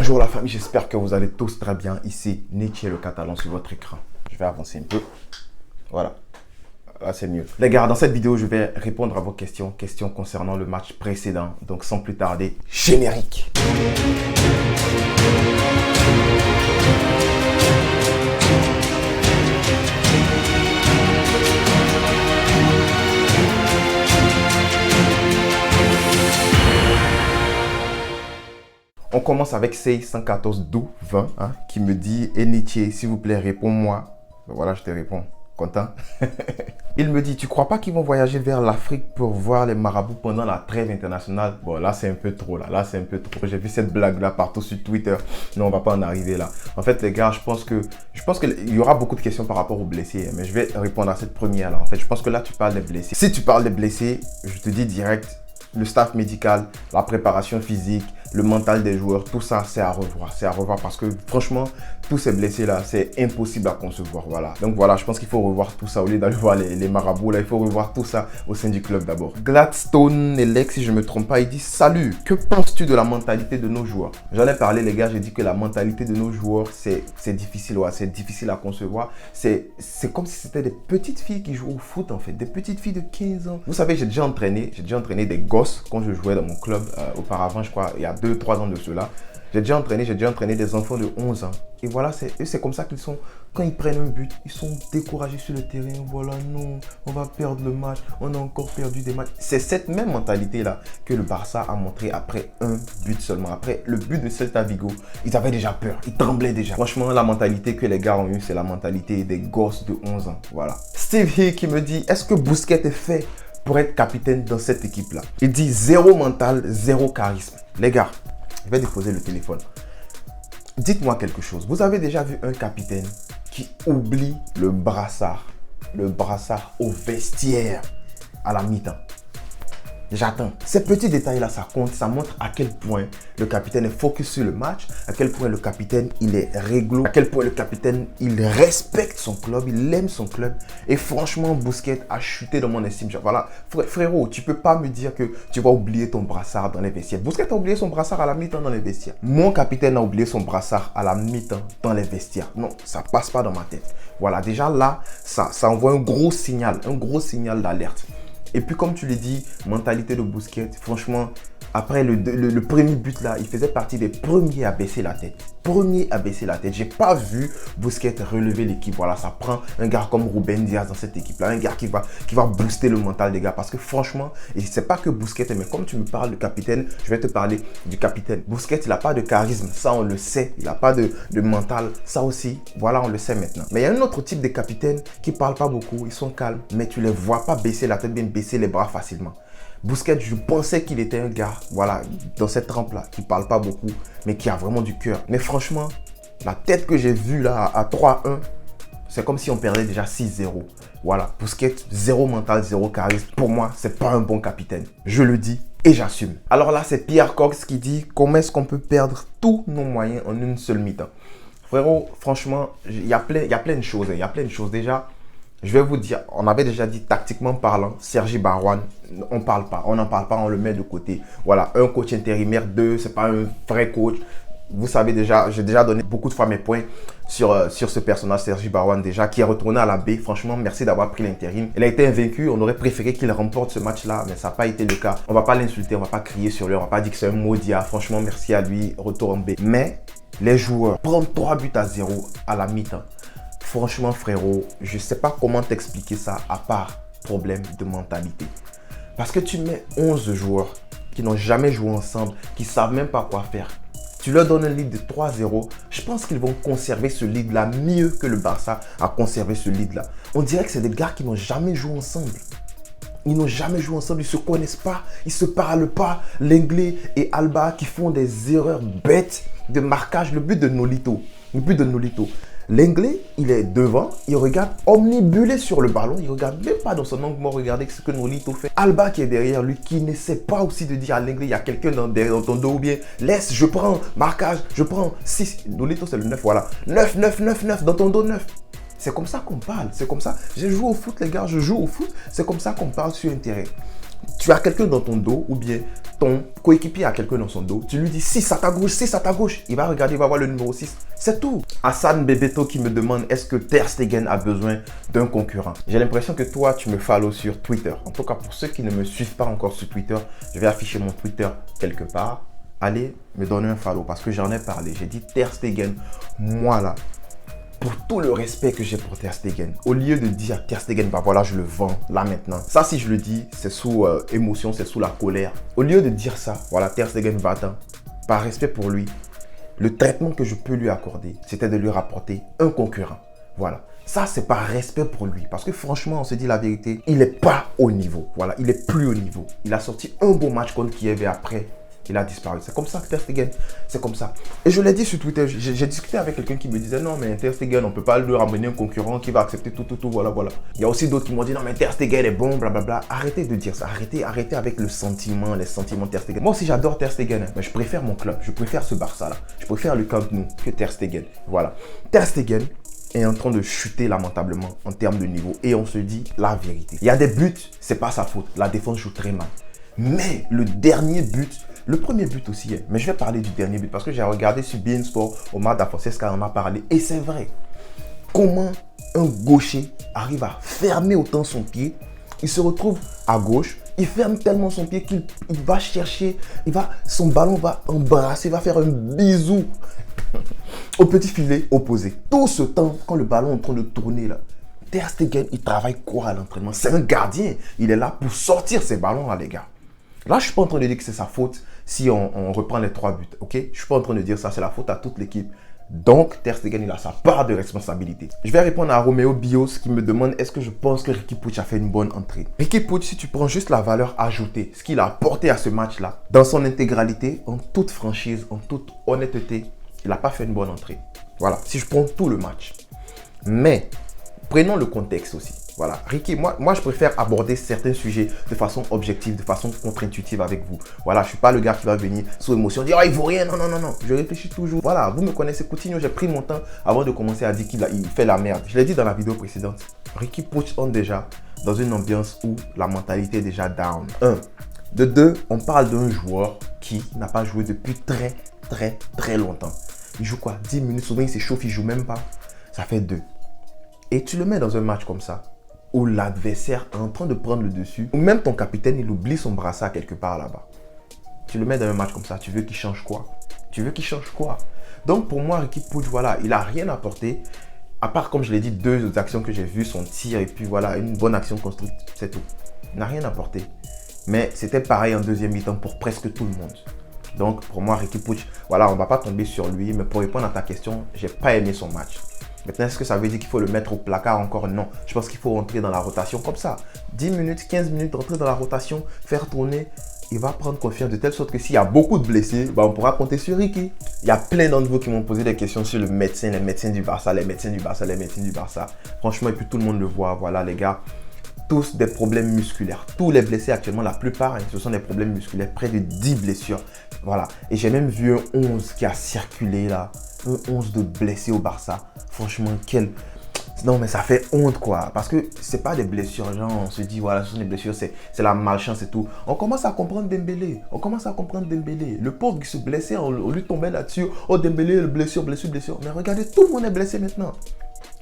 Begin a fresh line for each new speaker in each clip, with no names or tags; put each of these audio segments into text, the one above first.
Bonjour la famille, j'espère que vous allez tous très bien. Ici, Nietzsche le Catalan sur votre écran. Je vais avancer un peu. Voilà. Là, c'est mieux. Les gars, dans cette vidéo, je vais répondre à vos questions concernant le match précédent. Donc, sans plus tarder, générique. On commence avec C114-20 qui me dit « Nietzsche, s'il vous plaît, réponds-moi. » Voilà, je te réponds. Content? Il me dit « Tu crois pas qu'ils vont voyager vers l'Afrique pour voir les marabouts pendant la trêve internationale ?» Bon, là, c'est un peu trop. Là, c'est un peu trop. J'ai vu cette blague-là partout sur Twitter. Non, on va pas en arriver là. En fait, les gars, je pense qu'il y aura beaucoup de questions par rapport aux blessés. Mais je vais répondre à cette première-là. En fait, je pense que là, tu parles des blessés. Si tu parles des blessés, je te dis direct, le staff médical, la préparation physique, le mental des joueurs, tout ça, c'est à revoir. C'est à revoir parce que franchement, tous ces blessés-là, c'est impossible à concevoir. Voilà. Donc voilà, je pense qu'il faut revoir tout ça. Au lieu d'aller voir les marabouts, là, il faut revoir tout ça au sein du club d'abord. Gladstone Elec, si je ne me trompe pas, il dit « Salut, que penses-tu de la mentalité de nos joueurs ?» J'en ai parlé, les gars, j'ai dit que la mentalité de nos joueurs, c'est difficile. Ouais, c'est difficile à concevoir. C'est comme si c'était des petites filles qui jouent au foot, en fait. Des petites filles de 15 ans. Vous savez, j'ai déjà entraîné des gosses quand je jouais dans mon club auparavant, je crois, il y a 2-3 ans de cela. J'ai déjà entraîné des enfants de 11 ans. Et voilà, c'est comme ça qu'ils sont. Quand ils prennent un but, ils sont découragés sur le terrain. Voilà, non, on va perdre le match. On a encore perdu des matchs. C'est cette même mentalité-là que le Barça a montré après un but seulement. Après le but de Celta Vigo, ils avaient déjà peur. Ils tremblaient déjà. Franchement, la mentalité que les gars ont eue, c'est la mentalité des gosses de 11 ans. Voilà. Steve Hill qui me dit, est-ce que Busquets est fait pour être capitaine dans cette équipe-là? Il dit zéro mental, zéro charisme. Les gars, je vais déposer le téléphone. Dites-moi quelque chose. Vous avez déjà vu un capitaine qui oublie le brassard au vestiaire à la mi-temps? J'attends. Ces petits détails-là, ça compte. Ça montre à quel point le capitaine est focus sur le match, à quel point le capitaine, il est réglo, à quel point le capitaine, il respecte son club, il aime son club. Et franchement, Busquets a chuté dans mon estime. Voilà, frérot, tu peux pas me dire que tu vas oublier ton brassard dans les vestiaires. Busquets a oublié son brassard à la mi-temps dans les vestiaires. Mon capitaine a oublié son brassard à la mi-temps dans les vestiaires. Non, ça passe pas dans ma tête. Voilà, déjà là, ça envoie un gros signal d'alerte. Et puis comme tu l'as dit, mentalité de Busquets, franchement, après le premier but là, il faisait partie des premiers à baisser la tête. J'ai pas vu Busquets relever l'équipe. Voilà, ça prend un gars comme Ruben Diaz dans cette équipe-là. Un gars qui va booster le mental des gars. Parce que franchement, et c'est pas que Busquets, mais comme tu me parles de capitaine, je vais te parler du capitaine. Busquets, il n'a pas de charisme. Ça, on le sait. Il n'a pas de mental. Ça aussi, voilà, on le sait maintenant. Mais il y a un autre type de capitaine qui parle pas beaucoup. Ils sont calmes, mais tu les vois pas baisser la tête, bien baisser les bras facilement. Busquets, je pensais qu'il était un gars, voilà, dans cette trempe-là, qui ne parle pas beaucoup, mais qui a vraiment du cœur. Mais franchement, la tête que j'ai vue là, à 3-1, c'est comme si on perdait déjà 6-0. Voilà, Busquets, zéro mental, zéro charisme. Pour moi, c'est pas un bon capitaine. Je le dis et j'assume. Alors là, c'est Pierre Cox qui dit « Comment est-ce qu'on peut perdre tous nos moyens en une seule mi-temps » Frérot, franchement, il y a plein de choses. Il y a plein de choses. Déjà, je vais vous dire, on avait déjà dit tactiquement parlant, Sergi Barwan, on n'en parle pas, on le met de côté. Voilà, un coach intérimaire, c'est pas un vrai coach. Vous savez déjà, j'ai déjà donné beaucoup de fois mes points sur ce personnage, Sergi Barwan déjà, qui est retourné à la baie. Franchement, merci d'avoir pris l'intérim. Il a été invaincu, on aurait préféré qu'il remporte ce match-là, mais ça n'a pas été le cas. On va pas l'insulter, on va pas crier sur lui, on va pas dire que c'est un maudit. Franchement, merci à lui, retour en baie. Mais les joueurs prennent 3-0 à la mi-temps. Franchement, frérot, je ne sais pas comment t'expliquer ça à part problème de mentalité. Parce que tu mets 11 joueurs qui n'ont jamais joué ensemble, qui ne savent même pas quoi faire. Tu leur donnes un lead de 3-0. Je pense qu'ils vont conserver ce lead-là mieux que le Barça a conservé ce lead-là. On dirait que c'est des gars qui n'ont jamais joué ensemble. Ils n'ont jamais joué ensemble, ils ne se connaissent pas, ils ne se parlent pas. Lenglet et Alba qui font des erreurs bêtes de marquage. Le but de Nolito. Lenglet, il est devant, il regarde omnibulé sur le ballon, il regarde même pas dans son angle mort, regardez ce que Nolito fait. Alba qui est derrière lui, qui ne sait pas aussi de dire à Lenglet, il y a quelqu'un dans ton dos ou bien laisse, je prends, marquage, je prends 6. Nolito c'est le 9, voilà. 9, dans ton dos 9. C'est comme ça qu'on parle, c'est comme ça. Je joue au foot les gars, je joue au foot, c'est comme ça qu'on parle sur un terrain. Tu as quelqu'un dans ton dos ou bien ton coéquipier a quelqu'un dans son dos. Tu lui dis 6 à ta gauche, 6 à ta gauche. Il va regarder, il va voir le numéro 6. C'est tout. Hassan Bebeto qui me demande est-ce que Ter Stegen a besoin d'un concurrent. J'ai l'impression que toi, tu me follow sur Twitter. En tout cas, pour ceux qui ne me suivent pas encore sur Twitter, je vais afficher mon Twitter quelque part. Allez me donner un follow parce que j'en ai parlé. J'ai dit Ter Stegen, moi là, pour tout le respect que j'ai pour Ter Stegen, au lieu de dire Ter Stegen, bah voilà, je le vends là maintenant. Ça, si je le dis, c'est sous émotion, c'est sous la colère. Au lieu de dire ça, voilà, Ter Stegen va-t'en. Par respect pour lui, le traitement que je peux lui accorder, c'était de lui rapporter un concurrent. Voilà. Ça, c'est par respect pour lui. Parce que franchement, on se dit la vérité, il n'est pas au niveau. Voilà, il n'est plus au niveau. Il a sorti un beau match contre Kiev et après, il a disparu. C'est comme ça que Ter Stegen, c'est comme ça. Et je l'ai dit sur Twitter, j'ai discuté avec quelqu'un qui me disait non, mais Ter Stegen, on ne peut pas lui ramener un concurrent qui va accepter tout, voilà. Il y a aussi d'autres qui m'ont dit non, mais Ter Stegen est bon, blablabla. Arrêtez de dire ça, arrêtez avec le sentiment, les sentiments de Ter Stegen. Moi aussi, j'adore Ter Stegen, mais je préfère mon club, je préfère ce Barça-là. Je préfère le Camp Nou que Ter Stegen. Voilà. Ter Stegen est en train de chuter lamentablement en termes de niveau et on se dit la vérité. Il y a des buts, c'est pas sa faute. La défense joue très mal. Mais le dernier but, le premier but aussi, mais je vais parler du dernier but parce que j'ai regardé sur beIN Sport, Omar Da Fonseca en a parlé et c'est vrai. Comment un gaucher arrive à fermer autant son pied, il se retrouve à gauche, il ferme tellement son pied qu'il va chercher, son ballon va embrasser, va faire un bisou au petit filet opposé. Tout ce temps, quand le ballon est en train de tourner là, Ter Stegen, il travaille quoi à l'entraînement? C'est un gardien, il est là pour sortir ses ballons là les gars. Là, je ne suis pas en train de dire que c'est sa faute si on reprend les 3 buts, ok? Je ne suis pas en train de dire ça, c'est la faute à toute l'équipe. Donc, Ter Stegen, il a sa part de responsabilité. Je vais répondre à Roméo Bios qui me demande est-ce que je pense que Riqui Puig a fait une bonne entrée. Riqui Puig, si tu prends juste la valeur ajoutée, ce qu'il a apporté à ce match-là, dans son intégralité, en toute franchise, en toute honnêteté, il n'a pas fait une bonne entrée. Voilà, si je prends tout le match. Mais, prenons le contexte aussi. Voilà, Riqui, moi je préfère aborder certains sujets de façon objective, de façon contre-intuitive avec vous. Voilà, je ne suis pas le gars qui va venir sous émotion, dire « Ah, il vaut rien ». Non. Je réfléchis toujours. Voilà, vous me connaissez, Coutinho, j'ai pris mon temps avant de commencer à dire qu'il fait la merde. Je l'ai dit dans la vidéo précédente. Riqui Puig entre déjà dans une ambiance où la mentalité est déjà down. 1. De 2, on parle d'un joueur qui n'a pas joué depuis très longtemps. Il joue quoi? 10 minutes, souvent il s'échauffe, il ne joue même pas. Ça fait 2. Et tu le mets dans un match comme ça, où l'adversaire est en train de prendre le dessus, ou même ton capitaine, il oublie son brassard quelque part là-bas. Tu le mets dans un match comme ça, tu veux qu'il change quoi? Donc pour moi, Riqui Puig, voilà, il n'a rien apporté, à part, comme je l'ai dit, 2 actions que j'ai vues, son tir et puis voilà, une bonne action construite, c'est tout. Il n'a rien apporté. Mais c'était pareil en deuxième mi-temps pour presque tout le monde. Donc pour moi, Riqui Puig, voilà, on ne va pas tomber sur lui, mais pour répondre à ta question, j'ai pas aimé son match. Maintenant, est-ce que ça veut dire qu'il faut le mettre au placard encore? Non. Je pense qu'il faut rentrer dans la rotation comme ça. 10 minutes, 15 minutes, rentrer dans la rotation, faire tourner. Il va prendre confiance de telle sorte que s'il y a beaucoup de blessés, bah on pourra compter sur Riqui. Il y a plein d'entre vous qui m'ont posé des questions sur le médecin, les médecins du Barça. Franchement, et puis tout le monde le voit. Voilà les gars, tous des problèmes musculaires. Tous les blessés actuellement, la plupart, ce sont des problèmes musculaires. Près de 10 blessures. Voilà. Et j'ai même vu un 11 qui a circulé là. Un 11 de blessés au Barça. Franchement, non, mais ça fait honte, quoi. Parce que c'est pas des blessures, genre, on se dit, voilà, ce sont des blessures, c'est la malchance et tout. On commence à comprendre Dembélé. Le pauvre qui se blessait, on lui tombait là-dessus. Oh, Dembélé, blessure. Mais regardez, tout le monde est blessé maintenant.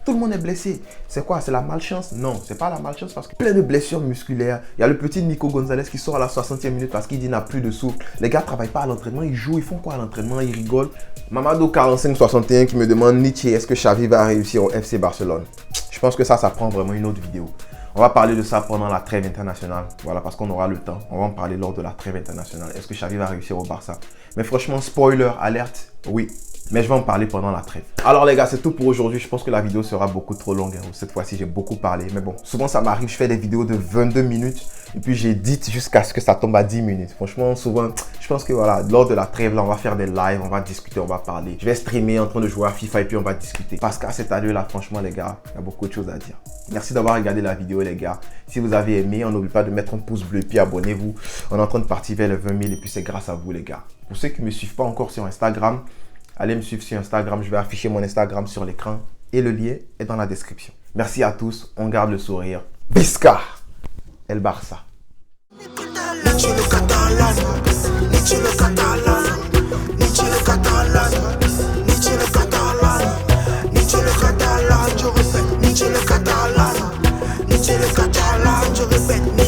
Tout le monde est blessé. C'est quoi? C'est la malchance? Non, c'est pas la malchance parce que plein de blessures musculaires. Il y a le petit Nico Gonzalez qui sort à la 60e minute parce qu'il dit qu'il n'a plus de souffle. Les gars ne travaillent pas à l'entraînement, ils jouent, ils font quoi à l'entraînement? Ils rigolent. Mamado 4561 qui me demande Nietzsche, est-ce que Xavi va réussir au FC Barcelone? Je pense que ça prend vraiment une autre vidéo. On va parler de ça pendant la trêve internationale. Voilà, parce qu'on aura le temps. On va en parler lors de la trêve internationale. Est-ce que Xavi va réussir au Barça? Mais franchement, spoiler, alerte, oui. Mais je vais en parler pendant la trêve. Alors les gars, c'est tout pour aujourd'hui. Je pense que la vidéo sera beaucoup trop longue. Cette fois-ci, j'ai beaucoup parlé. Mais bon, souvent ça m'arrive, je fais des vidéos de 22 minutes. Et puis j'édite jusqu'à ce que ça tombe à 10 minutes. Franchement, souvent, je pense que voilà, lors de la trêve, là, on va faire des lives, on va discuter, on va parler. Je vais streamer en train de jouer à FIFA et puis on va discuter. Parce qu'à cette année-là, franchement les gars, il y a beaucoup de choses à dire. Merci d'avoir regardé la vidéo les gars. Si vous avez aimé, on n'oublie pas de mettre un pouce bleu et puis abonnez-vous. On est en train de partir vers les 20 000 et puis c'est grâce à vous les gars. Pour ceux qui ne me suivent pas encore sur Instagram, allez me suivre sur Instagram, je vais afficher mon Instagram sur l'écran et le lien est dans la description. Merci à tous, on garde le sourire. Visca El Barça.
Nietzsche le catalan, Nietzsche le catalan, Nietzsche le catalan, Nietzsche le catalan, Nietzsche le catalan, je répète, Nietzsche le catalan, Nietzsche le catalan, je répète.